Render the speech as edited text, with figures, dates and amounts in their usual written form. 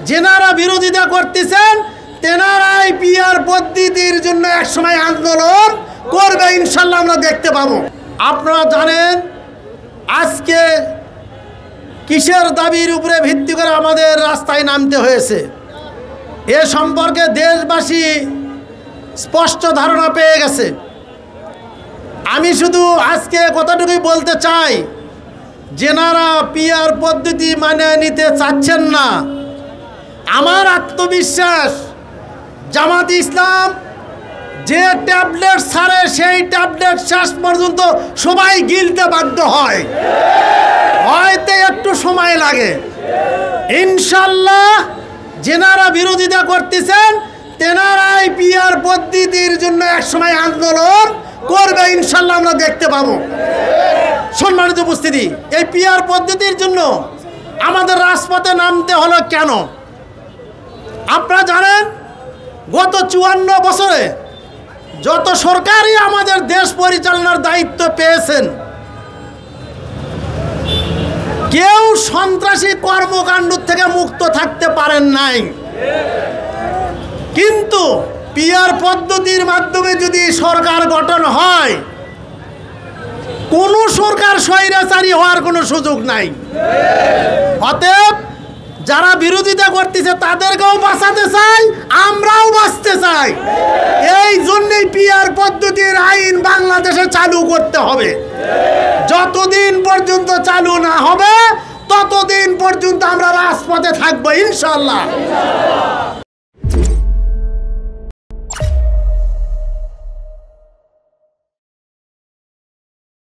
যেনারা বিরোধিতা করতেছেন তেনারাই পিআর পদ্ধতির জন্য একসময় আন্দোলন করবে, ইনশাল্লাহ আমরা দেখতে পাবো। আপনারা জানেন আজকে কিসের দাবির উপরে ভিত্তি করে আমাদের রাস্তায় নামতে হয়েছে, এ সম্পর্কে দেশবাসী স্পষ্ট ধারণা পেয়ে গেছে। আমি শুধু আজকে কতটুকুই বলতে চাই, যেনারা পিআর পদ্ধতি মানে নিতে চাচ্ছেন না, আমার আত্মবিশ্বাস জামাত ইসলাম যে ট্যাবলেট ছাড়ে সেই ট্যাবলেট শেষ পর্যন্ত সবাই গিলতে বাধ্য হয়, হয়তো একটু সময় লাগে। ইনশাল্লাহ যেনারা বিরোধিতা করতেছেন তেনারাই পিআর পদ্ধতির জন্য একসময় আন্দোলন করবে, ইনশাল্লাহ আমরা দেখতে পাবো। সম্মানিত উপস্থিতি, এই পিআর পদ্ধতির জন্য আমাদের রাজপথে নামতে হলো কেন? আপনারা জানেন গত 54 বছরে যত সরকারই আমাদের দেশ পরিচালনার দায়িত্ব পেয়েছেন, কেউ সন্ত্রাসী কর্মকাণ্ড থেকে মুক্ত থাকতে পারেন নাই। কিন্তু পিআর পদ্ধতির মাধ্যমে যদি সরকার গঠন হয়, কোন সরকার স্বৈরাচারী হওয়ার কোনো সুযোগ নাই। অতএব যারা বিরোধিতা করতেছে তাদেরকেও বাঁচাতে চাই, আমরাও বাঁচতে চাই। এই জন্যই পিআর পদ্ধতির আইন বাংলাদেশে চালু করতে হবে। যতদিন পর্যন্ত চালু না হবে ততদিন পর্যন্ত আমরা রাজপথে থাকবো, ইনশাআল্লাহ।